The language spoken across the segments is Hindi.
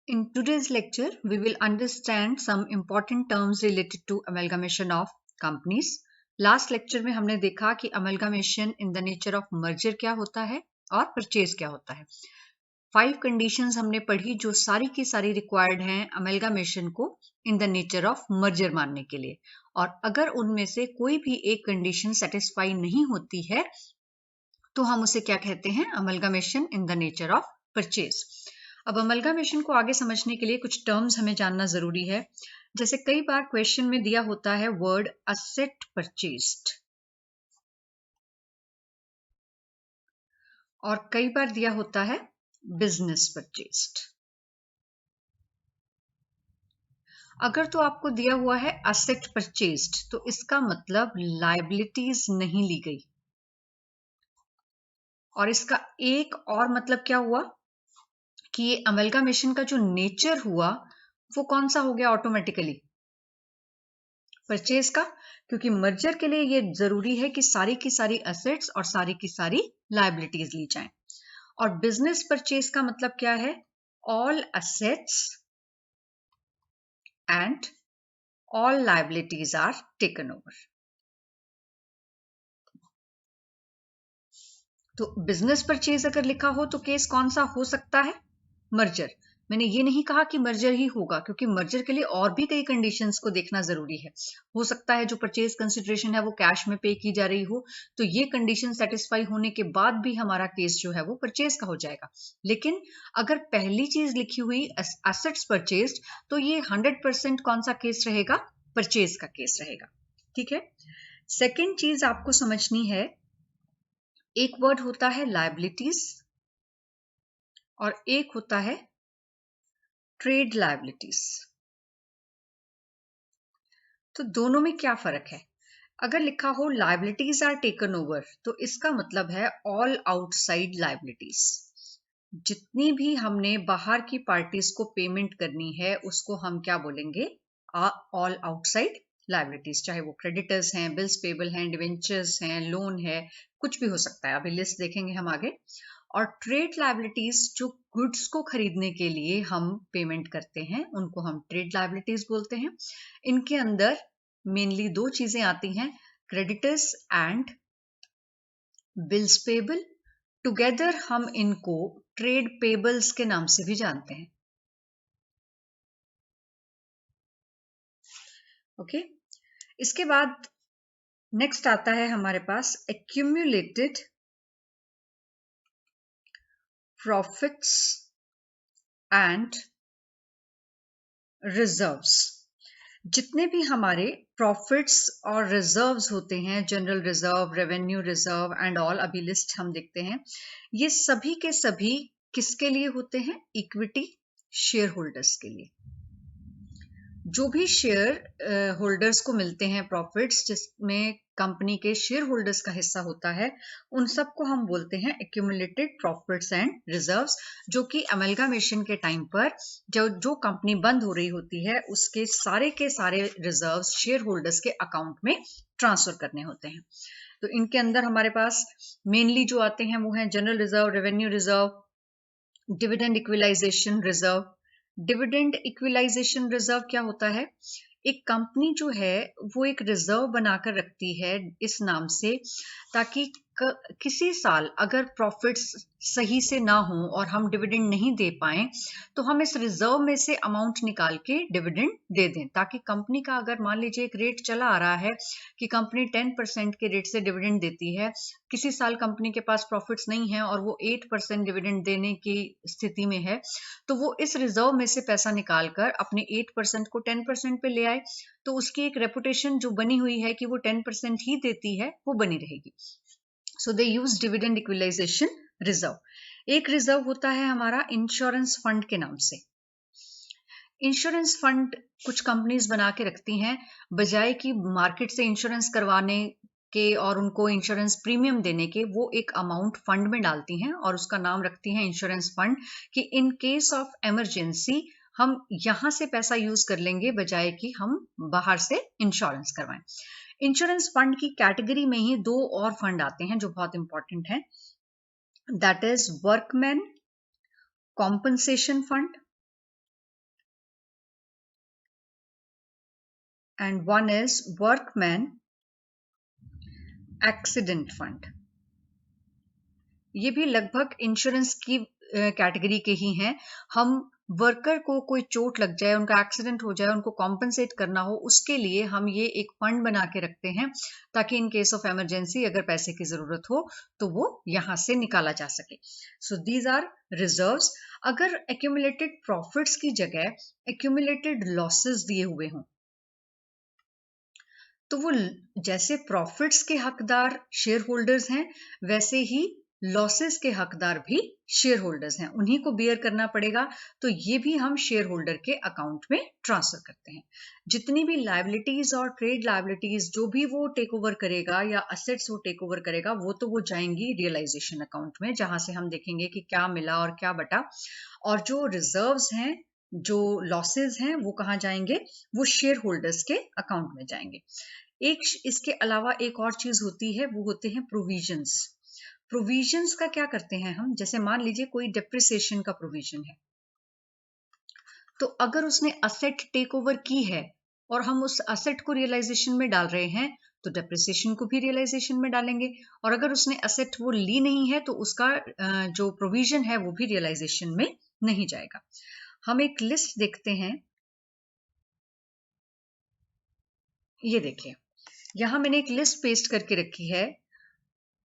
In today's lecture, we will understand some important terms related to amalgamation of companies. Last lecture में हमने देखा कि amalgamation in the nature of merger क्या होता है और purchase क्या होता है. 5 conditions हमने पढ़ी जो सारी की सारी required हैं amalgamation को in the nature of merger मानने के लिए. और अगर उनमें से कोई भी एक condition satisfy नहीं होती है तो हम उसे क्या कहते हैं? amalgamation in the nature of purchase. अब अमलगामेशन को आगे समझने के लिए कुछ टर्म्स हमें जानना जरूरी है. जैसे कई बार क्वेश्चन में दिया होता है वर्ड असेट परचेस्ड और कई बार दिया होता है बिजनेस परचेस्ड. अगर तो आपको दिया हुआ है असेट परचेस्ड तो इसका मतलब लायबिलिटीज नहीं ली गई. और इसका एक और मतलब क्या हुआ कि ये अमलगामेशन का जो नेचर हुआ वो कौन सा हो गया ऑटोमेटिकली? परचेज का, क्योंकि मर्जर के लिए ये जरूरी है कि सारी की सारी एसेट्स और सारी की सारी लायबिलिटीज ली जाएं. और बिजनेस परचेज का मतलब क्या है? All assets and all liabilities are taken over. तो बिजनेस परचेज अगर लिखा हो तो केस कौन सा हो सकता है? मर्जर. मैंने ये नहीं कहा कि मर्जर ही होगा, क्योंकि मर्जर के लिए और भी कई कंडीशंस को देखना जरूरी है. हो सकता है जो परचेज कंसिडरेशन है वो कैश में पे की जा रही हो, तो ये कंडीशन सेटिस्फाई होने के बाद भी हमारा केस जो है वो परचेज का हो जाएगा. लेकिन अगर पहली चीज लिखी हुई एसेट्स परचेज तो ये 100% कौन सा केस रहेगा? परचेज का केस रहेगा. ठीक है. सेकेंड चीज आपको समझनी है, एक वर्ड होता है लायबिलिटीज और एक होता है ट्रेड लायबिलिटीज. तो दोनों में क्या फर्क है? अगर लिखा हो लायबिलिटीज आर टेकन ओवर तो इसका मतलब है ऑल आउटसाइड लायबिलिटीज. जितनी भी हमने बाहर की पार्टीज को पेमेंट करनी है उसको हम क्या बोलेंगे? All outside liabilities. चाहे वो क्रेडिटर्स हैं, बिल्स पेबल हैं, डिवेंचर्स हैं, लोन है, कुछ भी हो सकता है. अभी लिस्ट देखेंगे हम आगे. और ट्रेड लायबिलिटीज जो गुड्स को खरीदने के लिए हम पेमेंट करते हैं उनको हम ट्रेड लायबिलिटीज बोलते हैं. इनके अंदर मेनली दो चीजें आती हैं, creditors and bills payable. Together हम इनको ट्रेड पेबल्स के नाम से भी जानते हैं. ओके. इसके बाद नेक्स्ट आता है हमारे पास एक्यूमुलेटेड प्रॉफिट्स एंड रिजर्व्स. जितने भी हमारे प्रॉफिट्स और रिजर्व्स होते हैं, general reserve, revenue reserve and all, अभी लिस्ट हम देखते हैं, ये सभी के सभी किसके लिए होते हैं? इक्विटी शेयर होल्डर्स के लिए. जो भी शेयर होल्डर्स को मिलते हैं प्रॉफिट्स जिसमें कंपनी के शेयर होल्डर्स का हिस्सा होता है, उन सबको हम बोलते हैं एक्यूमुलेटेड प्रॉफिट्स एंड रिजर्व्स, जो कि अमलगामेशन के टाइम पर जो कंपनी बंद हो रही होती है उसके सारे रिजर्व्स शेयर होल्डर्स के अकाउंट में ट्रांसफर करने होते हैं. तो इनके अंदर हमारे पास मेनली जो आते हैं वो हैं general reserve, revenue reserve, dividend equalisation reserve. Dividend equalisation reserve क्या होता है? एक कंपनी जो है वो एक रिजर्व बनाकर रखती है इस नाम से, ताकि किसी साल अगर प्रॉफिट्स सही से ना हो और हम डिविडेंड नहीं दे पाए तो हम इस रिजर्व में से अमाउंट निकाल के डिविडेंड दे दें, ताकि कंपनी का अगर मान लीजिए एक रेट चला आ रहा है कि कंपनी 10% के रेट से डिविडेंड देती है, किसी साल कंपनी के पास प्रॉफिट्स नहीं है और वो 8% डिविडेंड देने की स्थिति में है, तो वो इस रिजर्व में से पैसा निकालकर अपने 8% को 10% पे ले आए, तो उसकी एक रेपुटेशन जो बनी हुई है कि वो 10% ही देती है वो बनी रहेगी. सो दे यूज डिविडेंड इक्विलाइजेशन रिजर्व. एक रिजर्व होता है हमारा इंश्योरेंस फंड के नाम से. इंश्योरेंस फंड कुछ कंपनीज बना के रखती हैं, बजाय कि मार्केट से इंश्योरेंस करवाने के और उनको इंश्योरेंस प्रीमियम देने के, वो एक अमाउंट फंड में डालती हैं और उसका नाम रखती हैं इंश्योरेंस फंड, कि इन केस ऑफ इमरजेंसी हम यहां से पैसा यूज कर लेंगे बजाय कि हम बाहर से इंश्योरेंस करवाएं. इंश्योरेंस फंड की कैटेगरी में ही दो और फंड आते हैं जो बहुत इंपॉर्टेंट हैं, that is workman compensation fund and one is workman accident fund. ये भी लगभग इंश्योरेंस की कैटेगरी के ही हैं। हम वर्कर को कोई चोट लग जाए, उनका एक्सीडेंट हो जाए, उनको कॉम्पनसेट करना हो, उसके लिए हम ये एक फंड बना के रखते हैं ताकि इन केस ऑफ इमरजेंसी अगर पैसे की जरूरत हो तो वो यहां से निकाला जा सके। So these are reserves. अगर एक्यूमुलेटेड प्रॉफिट्स की जगह एक्यूमुलेटेड लॉसेस दिए हुए हों तो वो जैसे प्रॉफिट्स के हकदार शेयर होल्डर्स हैं, वैसे ही लॉसेस के हकदार भी शेयर होल्डर्स हैं, उन्हीं को बियर करना पड़ेगा। तो ये भी हम शेयर होल्डर के अकाउंट में ट्रांसफर करते हैं। जितनी भी लायबिलिटीज और ट्रेड लायबिलिटीज जो भी वो टेक ओवर करेगा या असेट्स वो टेक ओवर करेगा, वो जाएंगी रियलाइजेशन अकाउंट में, जहां से हम देखेंगे कि क्या मिला और क्या बटा। और जो रिजर्व्स हैं, जो लॉसेस हैं, वो कहाँ जाएंगे? वो शेयर होल्डर्स के अकाउंट में जाएंगे। एक इसके अलावा एक और चीज होती है, वो होते हैं प्रोविजंस। प्रोविजंस का क्या करते हैं हम? जैसे मान लीजिए कोई डेप्रिसिएशन का प्रोविजन है, तो अगर उसने असेट टेक ओवर की है और हम उस असेट को रियलाइजेशन में डाल रहे हैं तो डेप्रिसिएशन को भी रियलाइजेशन में डालेंगे। और अगर उसने असेट वो ली नहीं है तो उसका जो प्रोविजन है वो भी रियलाइजेशन में नहीं जाएगा। हम एक लिस्ट देखते हैं, ये देखिए यहां मैंने एक लिस्ट पेस्ट करके रखी है।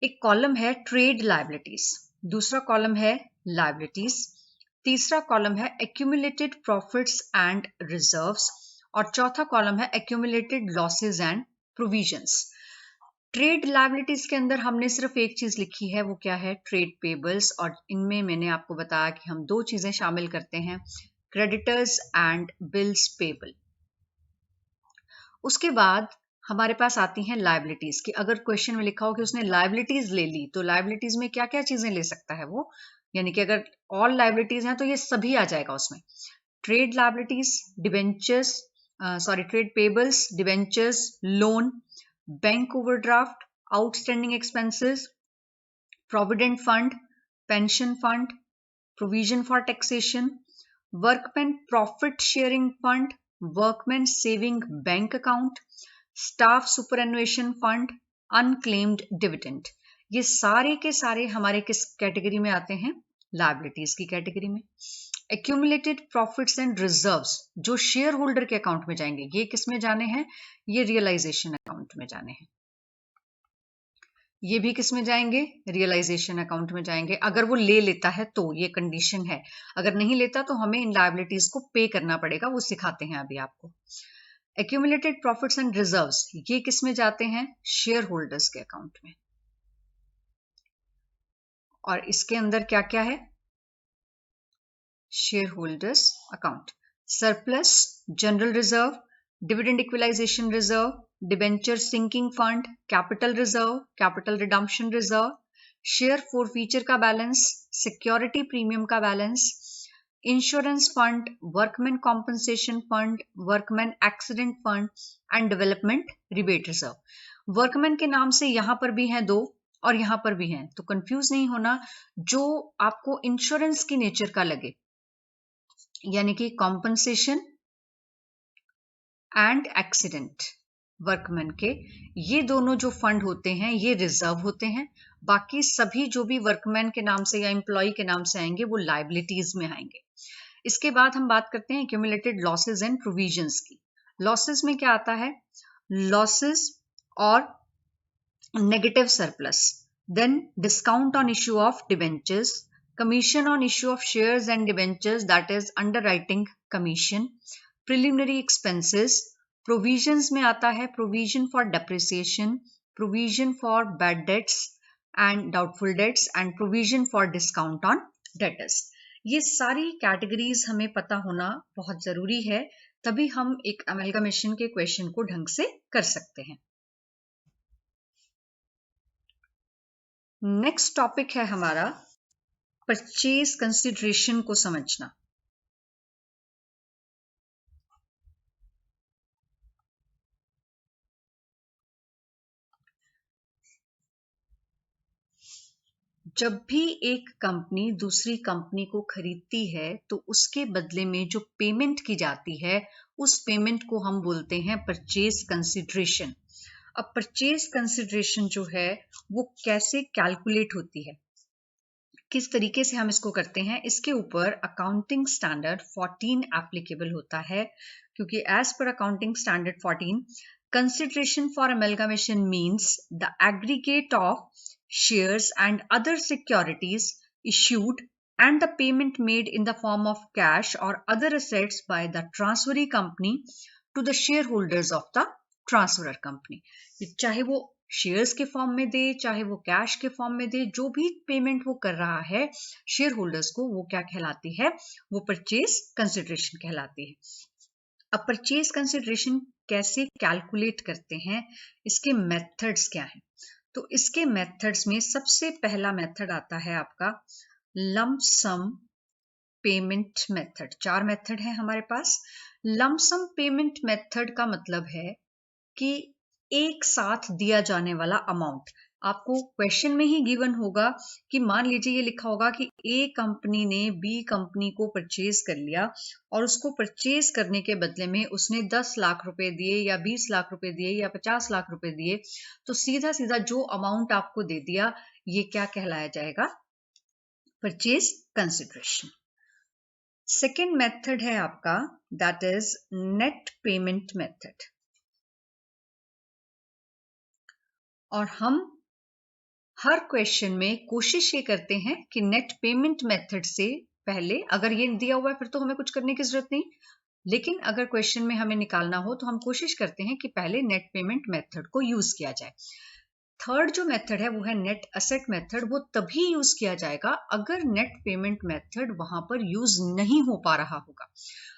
एक कॉलम है ट्रेड लायबिलिटीज, दूसरा कॉलम है लायबिलिटीज, तीसरा कॉलम है एक्यूमुलेटेड प्रॉफिट्स एंड रिजर्व्स और चौथा कॉलम है accumulated losses and provisions. Trade liabilities के अंदर हमने सिर्फ एक चीज लिखी है, वो क्या है? Trade payables. और इनमें मैंने आपको बताया कि हम दो चीजें शामिल करते हैं, क्रेडिटर्स एंड बिल्स पेबल। उसके बाद हमारे पास आती हैं लायबिलिटीज की। अगर क्वेश्चन में लिखा हो कि उसने लायबिलिटीज ले ली, तो लायबिलिटीज में क्या क्या चीजें ले सकता है वो, यानी कि अगर ऑल लायबिलिटीज हैं तो ये सभी आ जाएगा उसमें। Trade liabilities, debentures, trade payables, debentures, loan, bank overdraft, outstanding expenses, provident fund, pension fund, provision for taxation, workman profit sharing fund, workman saving bank account, staff superannuation fund, unclaimed dividend. ये सारे के सारे हमारे किस कैटेगरी में आते हैं? लायबिलिटीज की कैटेगरी में। एक्यूमुलेटेड प्रॉफिट्स एंड रिजर्व्स जो शेयर होल्डर के अकाउंट में जाएंगे, ये किस में जाने हैं? ये रियलाइजेशन अकाउंट में जाने हैं। ये भी किस में जाएंगे? रियलाइजेशन अकाउंट में जाएंगे। अगर वो ले लेता है तो ये कंडीशन है, अगर नहीं लेता तो हमें इन लायबिलिटीज को पे करना पड़ेगा, वो सिखाते हैं अभी आपको। एक्यूमुलेटेड प्रॉफिट्स एंड रिजर्व्स ये किस में जाते हैं? शेयर होल्डर्स के अकाउंट में। और इसके अंदर क्या क्या है? Share holders account, surplus, general reserve, dividend equalisation reserve, debenture sinking fund, capital reserve, capital redemption reserve, share forfeiture का बैलेंस, सिक्योरिटी प्रीमियम का balance, insurance fund, workman compensation fund, workman accident fund and development rebate reserve. Workman के नाम से यहां पर भी हैं दो और यहां पर भी हैं, तो कंफ्यूज नहीं होना। जो आपको इंश्योरेंस की नेचर का लगे, यानी कि कॉम्पनसेशन एंड एक्सीडेंट, वर्कमैन के ये दोनों जो फंड होते हैं ये रिजर्व होते हैं। बाकी सभी जो भी वर्कमैन के नाम से या एम्प्लॉय के नाम से आएंगे वो लायबिलिटीज में आएंगे। इसके बाद हम बात करते हैं एक्यूमुलेटेड लॉसेस एंड प्रोविजंस की। लॉसेस में क्या आता है? लॉसेस और negative surplus, then discount on issue of debentures, commission on issue of shares and debentures, that is underwriting commission, preliminary expenses, provisions में आता है provision for depreciation, provision for bad debts and doubtful debts and provision for discount on debtors। ये सारी कैटेगरीज हमें पता होना बहुत जरूरी है, तभी हम एक अमेलगमेशन के क्वेश्चन को ढंग से कर सकते हैं। नेक्स्ट टॉपिक है हमारा परचेज कंसिडरेशन को समझना। जब भी एक कंपनी दूसरी कंपनी को खरीदती है तो उसके बदले में जो पेमेंट की जाती है उस पेमेंट को हम बोलते हैं परचेज कंसिडरेशन। अब परचेज कंसिडरेशन जो है वो कैसे कैलकुलेट होती है, किस तरीके से हम इसको करते हैं, इसके ऊपर अकाउंटिंग स्टैंडर्ड 14 एप्लीकेबल होता है। क्योंकि as per accounting standard 14, consideration for amalgamation means the aggregate of shares and other securities issued and the payment made in the form of cash or other assets by the transferee company to the shareholders of the transferor company। चाहे वो शेयर्स के फॉर्म में दे चाहे वो कैश के फॉर्म में दे, जो भी पेमेंट वो कर रहा है शेयर होल्डर्स को, वो क्या कहलाती है, वो परचेज कंसिडरेशन कहलाती है। अब परचेज कंसिडरेशन कैसे कैलकुलेट करते हैं, इसके मेथड्स क्या हैं? तो इसके मेथड्स में सबसे पहला मेथड आता है आपका लंप सम पेमेंट मेथड। 4 मेथड है हमारे पास। लंप सम पेमेंट मेथड का मतलब है कि एक साथ दिया जाने वाला अमाउंट। आपको क्वेश्चन में ही गिवन होगा कि मान लीजिए ये लिखा होगा कि ए कंपनी ने बी कंपनी को परचेज कर लिया और उसको परचेज करने के बदले में उसने 10 लाख रुपए दिए या 20 लाख रुपए दिए या 50 लाख रुपए दिए, तो सीधा सीधा जो अमाउंट आपको दे दिया ये क्या कहलाया जाएगा, परचेज कंसिडरेशन। सेकेंड मेथड है आपका that is net payment method. और हम हर क्वेश्चन में कोशिश ये करते हैं कि नेट पेमेंट मेथड से पहले, अगर ये दिया हुआ है फिर तो हमें कुछ करने की जरूरत नहीं, लेकिन अगर क्वेश्चन में हमें निकालना हो तो हम कोशिश करते हैं कि पहले नेट पेमेंट मेथड को यूज किया जाए। थर्ड जो मेथड है वो है नेट असेट मेथड। वो तभी यूज किया जाएगा अगर नेट पेमेंट मेथड वहां पर यूज नहीं हो पा रहा होगा।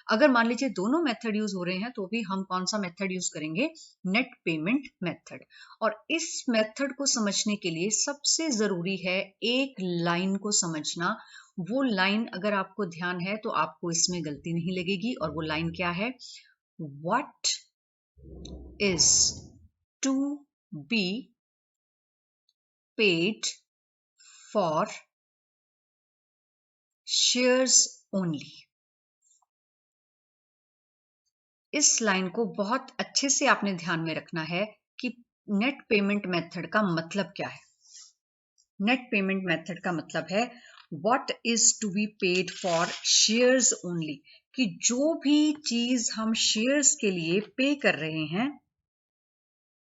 अगर मान लीजिए दोनों मेथड यूज हो रहे हैं तो भी हम कौन सा मेथड यूज करेंगे, नेट पेमेंट मेथड। और इस मेथड को समझने के लिए सबसे जरूरी है एक लाइन को समझना। वो लाइन अगर आपको ध्यान है तो आपको इसमें गलती नहीं लगेगी, और वो लाइन क्या है, what is to be paid for shares only। इस लाइन को बहुत अच्छे से आपने ध्यान में रखना है कि नेट पेमेंट मेथड का मतलब क्या है। नेट पेमेंट मेथड का मतलब है what is to be paid for shares only, कि जो भी चीज हम शेयर्स के लिए पे कर रहे हैं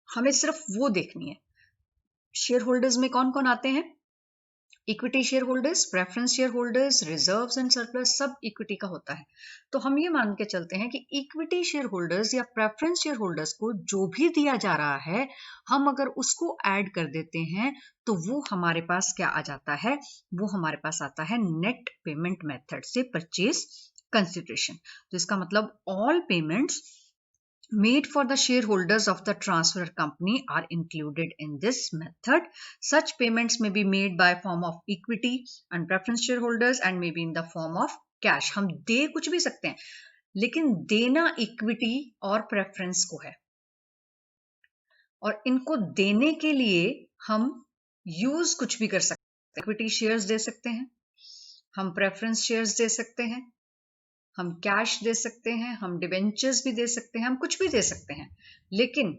हमें सिर्फ वो देखनी है। शेयर होल्डर्स में कौन कौन आते हैं, equity share holders, preference share holders, reserves and surplus, सब इक्विटी का होता है। तो हम ये मान के चलते हैं कि इक्विटी शेयर होल्डर्स या प्रेफरेंस शेयर होल्डर्स को जो भी दिया जा रहा है हम अगर उसको ऐड कर देते हैं तो वो हमारे पास क्या आ जाता है, वो हमारे पास आता है नेट पेमेंट मेथड से परचेज कंसिडरेशन। तो इसका मतलब all payments made for the shareholders of the transfer company are included in this method. Such payments may be made by form of equity and preference shareholders and may be in the form of cash। हम दे कुछ भी सकते हैं लेकिन देना इक्विटी और प्रेफरेंस को है, और इनको देने के लिए हम यूज कुछ भी कर सकते हैं। इक्विटी शेयर्स दे सकते हैं, हम प्रेफरेंस शेयर्स दे सकते हैं, हम कैश दे सकते हैं, हम डिबेंचर्स भी दे सकते हैं, हम कुछ भी दे सकते हैं। लेकिन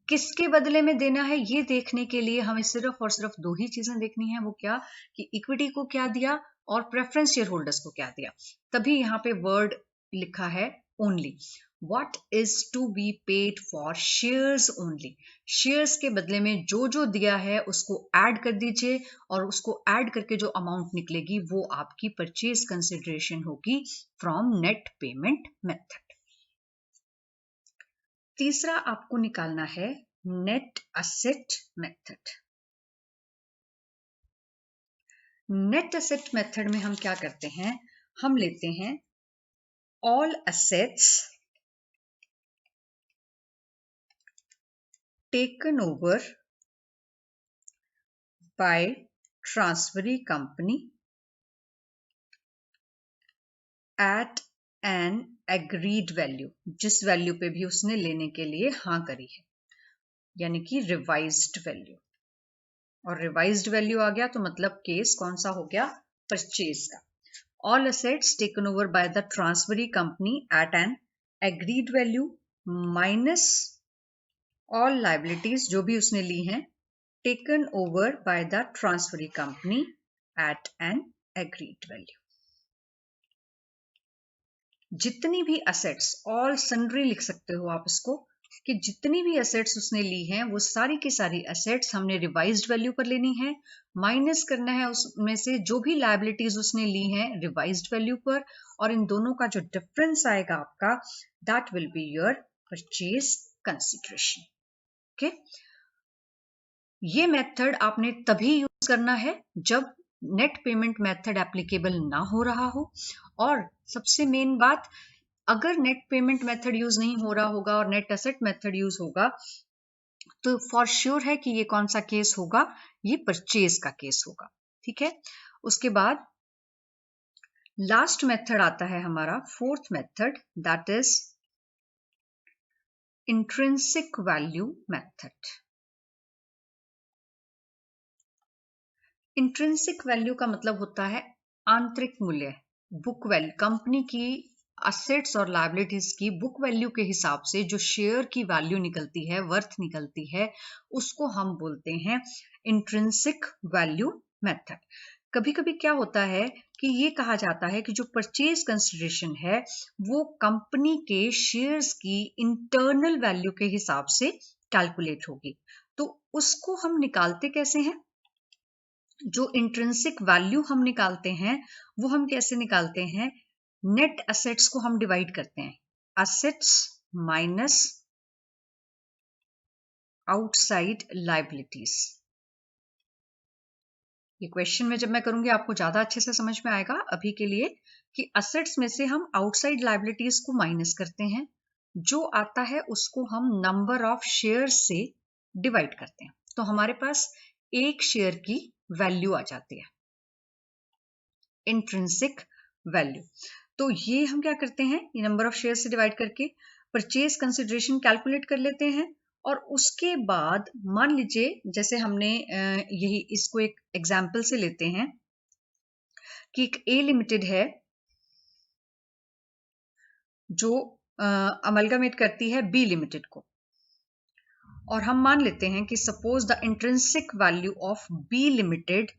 किसके बदले में देना है ये देखने के लिए हमें सिर्फ और सिर्फ दो ही चीजें देखनी है। वो क्या, कि इक्विटी को क्या दिया और प्रेफरेंस शेयर होल्डर्स को क्या दिया। तभी यहाँ पे वर्ड लिखा है only. What is to be paid for shares only, shares के बदले में जो जो दिया है उसको ऐड कर दीजिए, और उसको ऐड करके जो अमाउंट निकलेगी वो आपकी परचेज कंसिडरेशन होगी फ्रॉम नेट पेमेंट मेथड। तीसरा आपको निकालना है net asset method. Net asset method में हम क्या करते हैं, हम लेते हैं all assets taken over by transferee company at N agreed value, जिस वैल्यू पे भी उसने लेने के लिए हाँ करी है, यानी कि रिवाइज्ड वैल्यू। और रिवाइज्ड वैल्यू आ गया, तो मतलब केस कौन सा हो गया? परचेज का। All assets taken over by the transferee company at N agreed value minus all liabilities जो भी उसने ली हैं taken over by the transferee company at N agreed value. जितनी भी असेट्स, ऑल सन्ड्री लिख सकते हो आप इसको, कि जितनी भी असेट्स उसने ली हैं वो सारी की सारी असेट्स हमने रिवाइज्ड वैल्यू पर लेनी है, माइनस करना है उसमें से जो भी लायबिलिटीज उसने ली हैं रिवाइज्ड वैल्यू पर, और इन दोनों का जो डिफरेंस आएगा आपका, that will be your purchase consideration. Okay, ये मेथड आपने तभी यूज करना है जब नेट पेमेंट मेथड एप्लीकेबल ना हो रहा हो, और सबसे मेन बात, अगर नेट पेमेंट मेथड यूज नहीं हो रहा होगा और नेट एसेट मेथड यूज होगा तो फॉर श्योर है कि ये कौन सा केस होगा? ये परचेज का केस होगा। ठीक है, उसके बाद लास्ट मेथड आता है हमारा fourth method, that is intrinsic value method. Intrinsic value का मतलब होता है आंतरिक मूल्य, बुक वैल्यू, कंपनी की असेट्स और लायबिलिटीज की बुक वैल्यू के हिसाब से जो शेयर की वैल्यू निकलती है, वर्थ निकलती है, उसको हम बोलते हैं इंट्रिंसिक वैल्यू मेथड। कभी कभी क्या होता है कि ये कहा जाता है कि जो परचेज कंसिडरेशन है वो कंपनी के शेयर्स की इंटरनल वैल्यू के हिसाब से कैलकुलेट होगी। तो उसको हम निकालते कैसे हैं? जो इंट्रिंसिक वैल्यू हम निकालते हैं वो हम कैसे निकालते हैं? नेट असेट्स को हम डिवाइड करते हैं, असेट्स माइनस आउटसाइड लायबिलिटीज। ये क्वेश्चन में जब मैं करूंगी आपको ज्यादा अच्छे से समझ में आएगा। अभी के लिए कि असेट्स में से हम आउटसाइड लायबिलिटीज को माइनस करते हैं, जो आता है उसको हम नंबर ऑफ शेयर से डिवाइड करते हैं, तो हमारे पास एक शेयर की वैल्यू आ जाती है, इंट्रिंसिक वैल्यू। तो ये हम क्या करते हैं, ये नंबर ऑफ शेयर से डिवाइड करके परचेज कंसिडरेशन कैलकुलेट कर लेते हैं, और उसके बाद मान लीजिए जैसे हमने यही इसको एक एग्जाम्पल से लेते हैं कि एक ए लिमिटेड है जो अमलगामेट करती है बी लिमिटेड को, और हम मान लेते हैं कि suppose the intrinsic value of B limited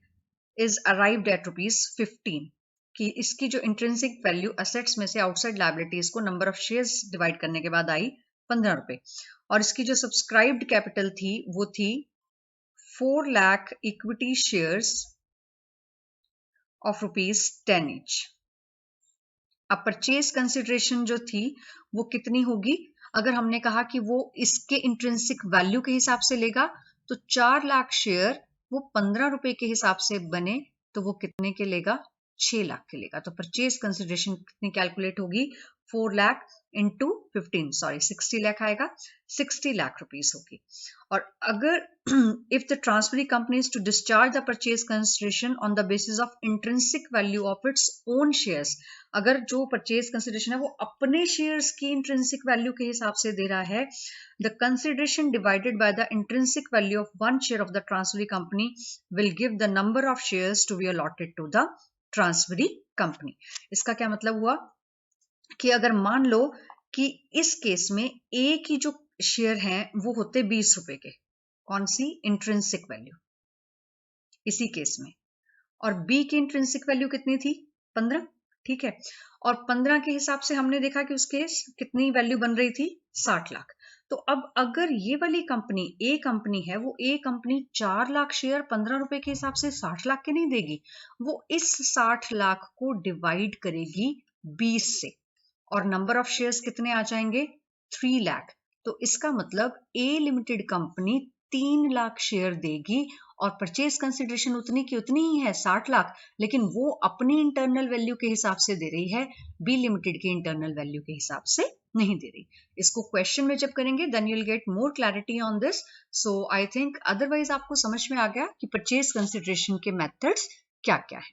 is arrived at ₹15, कि इसकी जो इंट्रिंसिक वैल्यू असेट्स में से आउटसाइड लायबिलिटीज को नंबर ऑफ शेयर्स डिवाइड करने के बाद आई ₹15, और इसकी जो सब्सक्राइब्ड कैपिटल थी वो थी 4 lakh equity shares of ₹10 each. अब परचेज कंसिडरेशन जो थी वो कितनी होगी? अगर हमने कहा कि वो इसके इंट्रिंसिक वैल्यू के हिसाब से लेगा तो 4 लाख शेयर वो ₹15 के हिसाब से बने तो वो कितने के लेगा? 6 लाख के लेगा। तो परचेज कंसिडरेशन कितनी कैलकुलेट होगी? 4 लाख इंटू 15, सॉरी 60 लाख आएगा, 60 लाख रुपीस होगी। और अगर if the transferee company is to discharge the purchase consideration on the basis of intrinsic value of its own shares, अगर जो परचेज कंसिडरेशन है वो अपने शेयर्स की इंट्रिंसिक वैल्यू के हिसाब से दे रहा है, the consideration divided by the intrinsic value of one share of the transferee company will give the number of shares to be allotted to the transferee company. इसका क्या मतलब हुआ कि अगर मान लो कि इस केस में ए की जो शेयर हैं वो होते ₹20 के, कौन सी? इंट्रिंसिक वैल्यू इसी केस में, और बी की इंट्रिंसिक वैल्यू कितनी थी? 15, ठीक है, और 15 के हिसाब से हमने देखा कि उसके कितनी वैल्यू बन रही थी? 60 लाख। तो अब अगर ये वाली कंपनी ए कंपनी है, वो ए कंपनी 4 लाख शेयर ₹15 के हिसाब से 60 लाख के नहीं देगी, वो इस 60 लाख को डिवाइड करेगी 20 से, और नंबर ऑफ शेयर्स कितने आ जाएंगे? 3 लाख। तो इसका मतलब ए लिमिटेड कंपनी 3 लाख शेयर देगी, और परचेज कंसिडरेशन उतनी की उतनी ही है, 60 लाख, लेकिन वो अपनी इंटरनल वैल्यू के हिसाब से दे रही है, बी लिमिटेड की इंटरनल वैल्यू के हिसाब से नहीं दे रही। इसको क्वेश्चन में जब करेंगे then you will get more clarity on this. So I think otherwise आपको समझ में आ गया कि परचेज कंसिडरेशन के मेथड्स क्या क्या है।